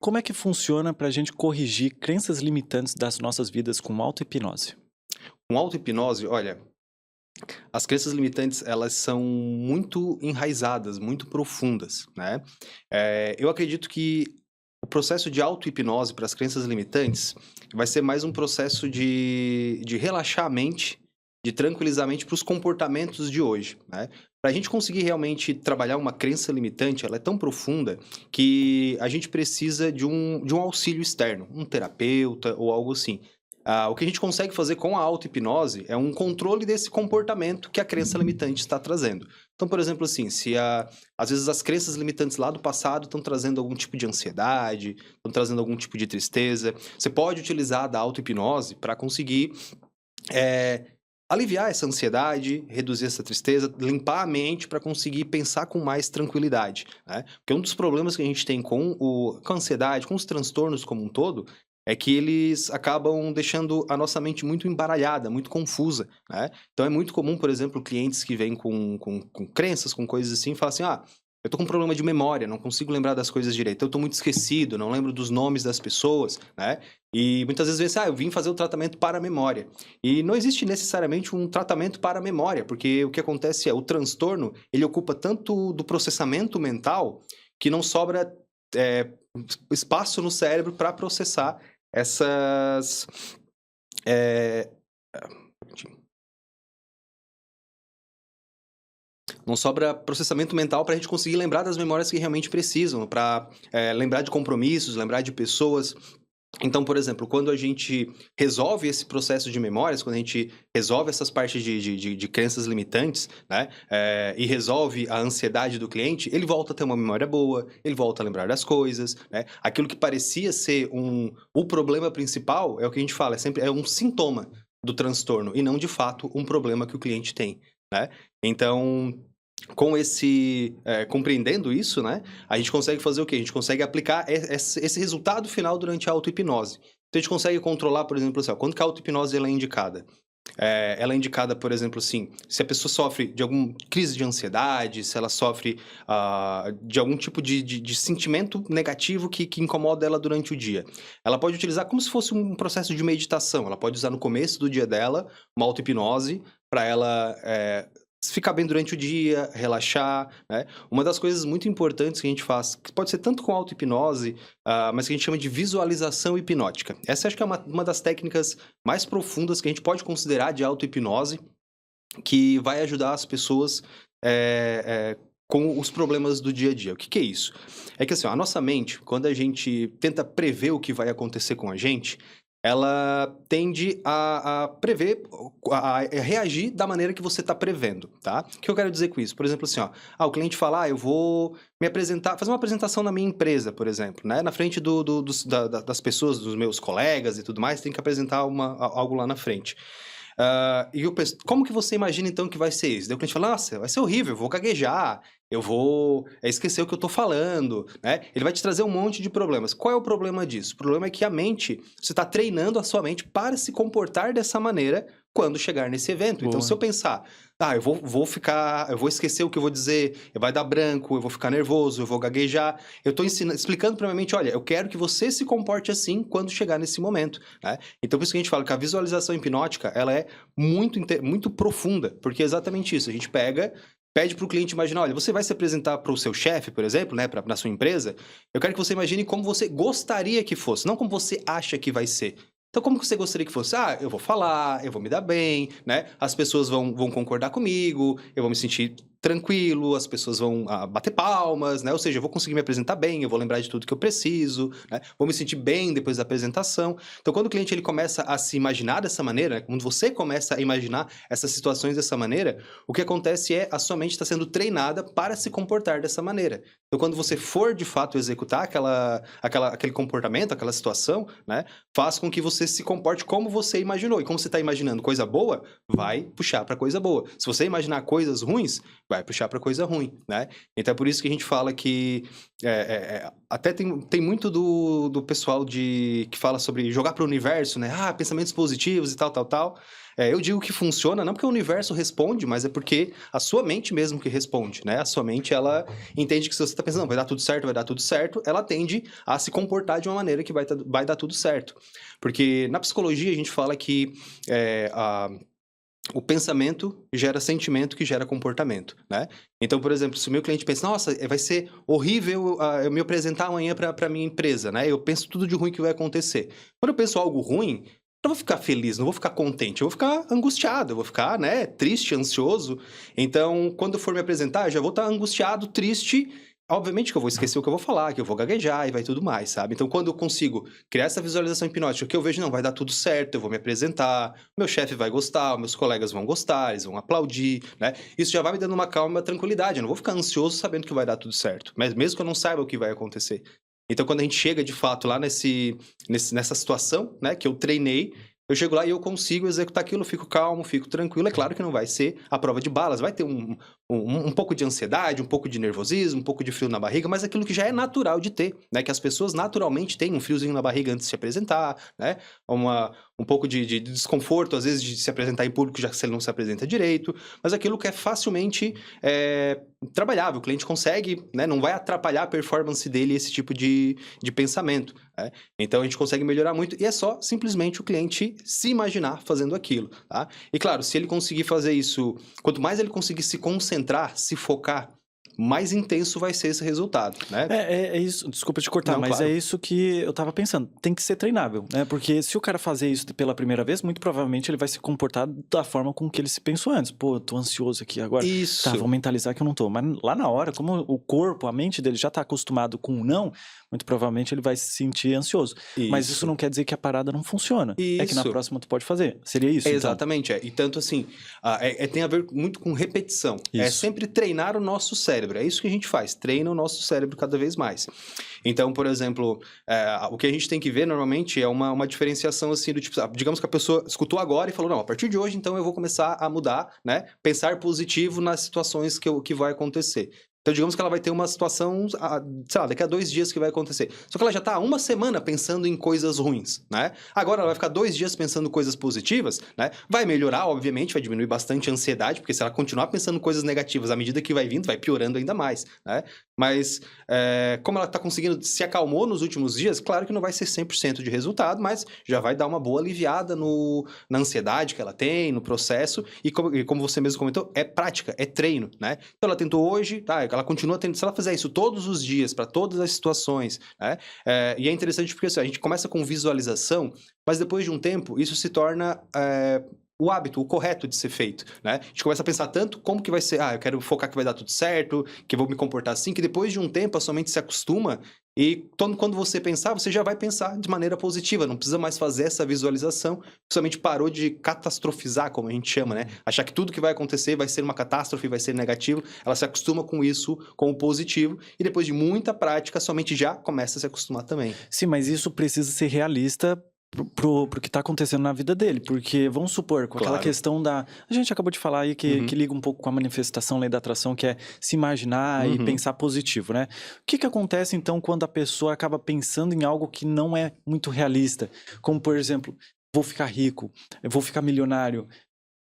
Como é que funciona para a gente corrigir crenças limitantes das nossas vidas com auto-hipnose? Com auto-hipnose, olha, as crenças limitantes, elas são muito enraizadas, muito profundas, né. Eu acredito que o processo de auto-hipnose para as crenças limitantes vai ser mais um processo de relaxar a mente, de tranquilizar a mente para os comportamentos de hoje, né. Para a gente conseguir realmente trabalhar uma crença limitante, ela é tão profunda que a gente precisa de um auxílio externo, um terapeuta ou algo assim. O que a gente consegue fazer com a auto-hipnose é um controle desse comportamento que a crença limitante está trazendo. Então, por exemplo, assim, às vezes as crenças limitantes lá do passado estão trazendo algum tipo de ansiedade, estão trazendo algum tipo de tristeza, você pode utilizar da auto-hipnose para conseguir eh, aliviar essa ansiedade, reduzir essa tristeza, limpar a mente para conseguir pensar com mais tranquilidade, né. Porque um dos problemas que a gente tem com a ansiedade, com os transtornos como um todo, é que eles acabam deixando a nossa mente muito embaralhada, muito confusa, né. Então é muito comum, por exemplo, clientes que vêm com crenças, com coisas assim, falam assim: "Ah, eu tô com um problema de memória, não consigo lembrar das coisas direito, eu tô muito esquecido, não lembro dos nomes das pessoas", né. E muitas vezes vê assim: "Ah, eu vim fazer o tratamento para a memória". E não existe necessariamente um tratamento para a memória, porque o que acontece é, o transtorno, ele ocupa tanto do processamento mental, que não sobra, eh, espaço no cérebro para processar essas, eh, não sobra processamento mental para a gente conseguir lembrar das memórias que realmente precisam, para lembrar de compromissos, lembrar de pessoas. Então, por exemplo, quando a gente resolve esse processo de memórias, quando a gente resolve essas partes de crenças limitantes, né, e resolve a ansiedade do cliente, ele volta a ter uma memória boa, ele volta a lembrar das coisas, né. Aquilo que parecia ser o problema principal, é o que a gente fala, é um sintoma do transtorno e não, de fato, um problema que o cliente tem, né. Então, compreendendo isso, né, a gente consegue fazer o quê? A gente consegue aplicar esse resultado final durante a auto-hipnose. Então a gente consegue controlar, por exemplo, assim, ó, quando que a auto-hipnose ela é indicada? Ela é indicada, por exemplo, assim, se a pessoa sofre de alguma crise de ansiedade, se ela sofre, de algum tipo de sentimento negativo que incomoda ela durante o dia. Ela pode utilizar como se fosse um processo de meditação, ela pode usar no começo do dia dela, uma auto-hipnose, para ela, ficar bem durante o dia, relaxar, né. Uma das coisas muito importantes que a gente faz, que pode ser tanto com auto-hipnose, mas que a gente chama de visualização hipnótica. Essa acho que é uma das técnicas mais profundas que a gente pode considerar de auto-hipnose, que vai ajudar as pessoas, com os problemas do dia a dia. O que que é isso? É que assim, ó, a nossa mente, quando a gente tenta prever o que vai acontecer com a gente, ela tende a prever, a reagir da maneira que você está prevendo, tá. O que eu quero dizer com isso? Por exemplo, assim, ó, o cliente fala: "Ah, eu vou me apresentar, fazer uma apresentação na minha empresa", por exemplo, né, na frente das pessoas, dos meus colegas e tudo mais, tem que apresentar algo lá na frente. E eu penso: "Como que você imagina então que vai ser isso?" Daí o cliente fala: "Nossa, vai ser horrível, eu vou gaguejar, eu vou, esquecer o que eu tô falando", né. Ele vai te trazer um monte de problemas. Qual é o problema disso? O problema é que a mente, você tá treinando a sua mente para se comportar dessa maneira quando chegar nesse evento. Então, se Boa. eu pensar: "Ah, eu vou esquecer o que eu vou dizer, vai dar branco, eu vou ficar nervoso, eu vou gaguejar", eu tô explicando pra minha mente: "Olha, eu quero que você se comporte assim quando chegar nesse momento", né. Então por isso que a gente fala que a visualização hipnótica, ela é muito profunda, porque é exatamente isso, a gente pede para o cliente imaginar: "Olha, você vai se apresentar para o seu chefe, por exemplo, né, na sua empresa, eu quero que você imagine como você gostaria que fosse, não como você acha que vai ser. Então como que você gostaria que fosse? Ah, eu vou falar, eu vou me dar bem, né, as pessoas vão concordar comigo, eu vou me sentir tranquilo, as pessoas vão, bater palmas, né, ou seja, eu vou conseguir me apresentar bem, eu vou lembrar de tudo que eu preciso, né, vou me sentir bem depois da apresentação". Então quando o cliente ele começa a se imaginar dessa maneira, né, quando você começa a imaginar essas situações dessa maneira, o que acontece é, a sua mente está sendo treinada para se comportar dessa maneira. Então quando você for de fato executar aquele comportamento, aquela situação, né, faz com que você se comporte como você imaginou. E como você está imaginando coisa boa, vai puxar para coisa boa. Se você imaginar coisas ruins, vai puxar para coisa ruim, né? Então é por isso que a gente fala que até tem muito do pessoal que fala sobre jogar para o universo, né? Ah, pensamentos positivos e tal, tal, tal. Eu digo que funciona não porque o universo responde, mas é porque a sua mente mesmo que responde, né? A sua mente, ela entende que se você está pensando, vai dar tudo certo, vai dar tudo certo, ela tende a se comportar de uma maneira que vai dar tudo certo. Porque na psicologia a gente fala que o pensamento gera sentimento que gera comportamento, né? Então, por exemplo, se o meu cliente pensa, nossa, vai ser horrível eu me apresentar amanhã para minha empresa, né? Eu penso tudo de ruim que vai acontecer. Quando eu penso algo ruim, eu não vou ficar feliz, não vou ficar contente, eu vou ficar angustiado, eu vou ficar, né, triste, ansioso. Então, quando eu for me apresentar, eu já vou estar angustiado, triste. Obviamente que eu vou esquecer o que eu vou falar, que eu vou gaguejar e vai tudo mais, sabe? Então, quando eu consigo criar essa visualização hipnótica, que eu vejo, não, vai dar tudo certo, eu vou me apresentar, meu chefe vai gostar, meus colegas vão gostar, eles vão aplaudir, né? Isso já vai me dando uma calma, uma tranquilidade. Eu não vou ficar ansioso sabendo que vai dar tudo certo, mas mesmo que eu não saiba o que vai acontecer. Então, quando a gente chega, de fato, lá nessa situação, né, que eu treinei, eu chego lá e eu consigo executar aquilo, fico calmo, fico tranquilo. É claro que não vai ser a prova de balas, vai ter um pouco de ansiedade, um pouco de nervosismo, um pouco de frio na barriga, mas aquilo que já é natural de ter, né? Que as pessoas naturalmente têm um friozinho na barriga antes de se apresentar, né? Um pouco de desconforto, às vezes, de se apresentar em público, já que ele não se apresenta direito, mas aquilo que é facilmente trabalhável, o cliente consegue, né? Não vai atrapalhar a performance dele esse tipo de pensamento, né? Então, a gente consegue melhorar muito e é só simplesmente o cliente se imaginar fazendo aquilo, tá? E claro, se ele conseguir fazer isso, quanto mais ele conseguir se concentrar, se focar, mais intenso vai ser esse resultado, né? É isso, desculpa te cortar, Não, mas claro. é isso que eu tava pensando. Tem que ser treinável, né? Porque se o cara fazer isso pela primeira vez, muito provavelmente ele vai se comportar da forma com que ele se pensou antes. Pô, eu tô ansioso aqui agora. Isso. Tá, vou mentalizar que eu não tô. Mas lá na hora, como o corpo, a mente dele já tá acostumado com o não, muito provavelmente ele vai se sentir ansioso. Mas isso não quer dizer que a parada não funciona. É que na Isso. próxima tu pode fazer. Seria isso, então? Exatamente, E tanto assim, tem a ver muito com repetição. É Isso. sempre treinar o nosso cérebro. É isso que a gente faz, treina o nosso cérebro cada vez mais. Então, por exemplo, o que a gente tem que ver normalmente é uma diferenciação assim do tipo, digamos que a pessoa escutou agora e falou, não, a partir de hoje, então eu vou começar a mudar, né? Pensar positivo nas situações que vai acontecer. Então, digamos que ela vai ter uma situação, sei lá, daqui a 2 dias que vai acontecer. Só que ela já está há uma semana pensando em coisas ruins, né? Agora ela vai ficar 2 dias pensando coisas positivas, né? Vai melhorar, obviamente, vai diminuir bastante a ansiedade, porque se ela continuar pensando coisas negativas à medida que vai vindo, vai piorando ainda mais, né? Mas, como ela está conseguindo, se acalmou nos últimos dias, claro que não vai ser 100% de resultado, mas já vai dar uma boa aliviada na ansiedade que ela tem, no processo, e como você mesmo comentou, é prática, é treino, né? Então ela tentou hoje, tá? Ela continua tendo, se ela fizer isso todos os dias, para todas as situações, né? E é interessante porque assim, a gente começa com visualização, mas depois de um tempo, isso se torna o hábito, o correto de ser feito, né? A gente começa a pensar tanto como que vai ser, eu quero focar que vai dar tudo certo, que eu vou me comportar assim, que depois de um tempo a sua mente se acostuma e quando você pensar, você já vai pensar de maneira positiva, não precisa mais fazer essa visualização, somente parou de catastrofizar, como a gente chama, né? Achar que tudo que vai acontecer vai ser uma catástrofe, vai ser negativo, ela se acostuma com isso, com o positivo, e depois de muita prática, sua mente já começa a se acostumar também. Sim, mas isso precisa ser realista pro que está acontecendo na vida dele, porque vamos supor, com aquela Claro. questão a gente acabou de falar aí que liga um pouco com a manifestação, lei da atração, que é se imaginar e pensar positivo, né? O que acontece então quando a pessoa acaba pensando em algo que não é muito realista? Como, por exemplo, vou ficar rico, eu vou ficar milionário.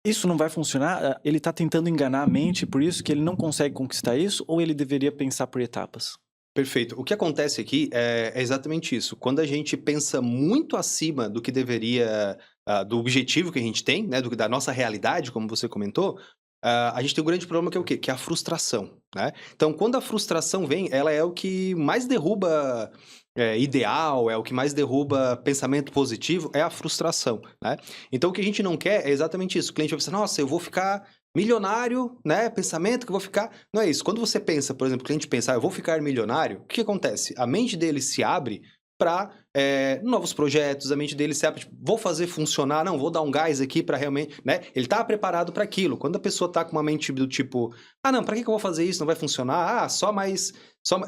Isso não vai funcionar? Ele está tentando enganar a mente, por isso que ele não consegue conquistar isso, ou ele deveria pensar por etapas? Perfeito. O que acontece aqui é exatamente isso. Quando a gente pensa muito acima do que deveria, do objetivo que a gente tem, né, da nossa realidade, como você comentou, a gente tem um grande problema que é o quê? Que é a frustração, né? Então, quando a frustração vem, ela é o que mais derruba ideal, é o que mais derruba pensamento positivo, é a frustração, né? Então, o que a gente não quer é exatamente isso. O cliente vai pensar, nossa, eu vou ficar milionário, né? Pensamento que eu vou ficar... Não é isso. Quando você pensa, por exemplo, o cliente pensa, eu vou ficar milionário, o que acontece? A mente dele se abre para novos projetos, a mente dele se abre, tipo, vou fazer funcionar, não, vou dar um gás aqui para realmente, né? Ele tá preparado para aquilo. Quando a pessoa tá com uma mente do tipo, não, para que eu vou fazer isso? Não vai funcionar? Só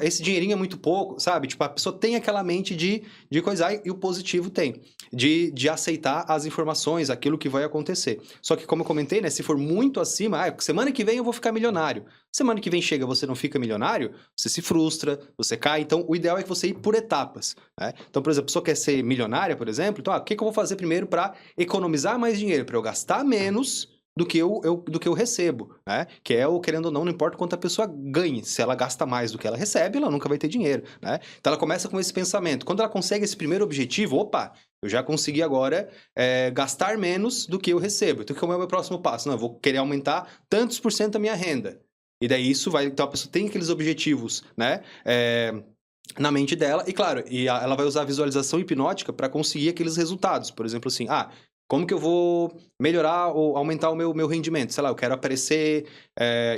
esse dinheirinho é muito pouco, sabe? Tipo, a pessoa tem aquela mente de coisar e o positivo tem, de aceitar as informações, aquilo que vai acontecer. Só que, como eu comentei, né? Se for muito acima, semana que vem eu vou ficar milionário. Semana que vem chega, você não fica milionário, você se frustra, você cai. Então, o ideal é que você ir por etapas, né? Então, por exemplo, a pessoa quer ser milionária, por exemplo, então, o que eu vou fazer primeiro para economizar mais dinheiro, para eu gastar menos do que eu recebo, né? Que é o, querendo ou não, não importa quanto a pessoa ganhe. Se ela gasta mais do que ela recebe, ela nunca vai ter dinheiro, né? Então, ela começa com esse pensamento. Quando ela consegue esse primeiro objetivo, opa, eu já consegui agora gastar menos do que eu recebo. Então, qual é o meu próximo passo? Não, eu vou querer aumentar tantos por cento da minha renda. E daí isso vai... Então, a pessoa tem aqueles objetivos, né? Na mente dela. E, claro, ela vai usar a visualização hipnótica para conseguir aqueles resultados. Por exemplo, assim, como que eu vou melhorar ou aumentar o meu rendimento? Sei lá, eu quero aparecer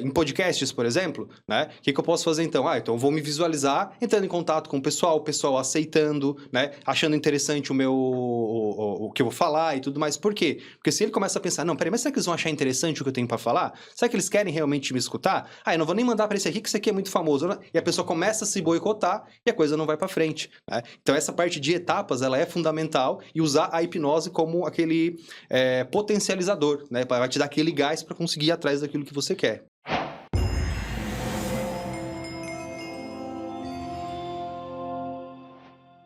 em podcasts, por exemplo, né? O que eu posso fazer então? Então eu vou me visualizar entrando em contato com o pessoal aceitando, né? Achando interessante o que eu vou falar e tudo mais. Por quê? Porque se ele começa a pensar, não, peraí, mas será que eles vão achar interessante o que eu tenho para falar? Será que eles querem realmente me escutar? Eu não vou nem mandar para esse aqui, que esse aqui é muito famoso. E a pessoa começa a se boicotar e a coisa não vai para frente, né? Então essa parte de etapas, ela é fundamental e usar a hipnose como aquele potencializador, né? Vai te dar aquele gás para conseguir ir atrás daquilo que você quer.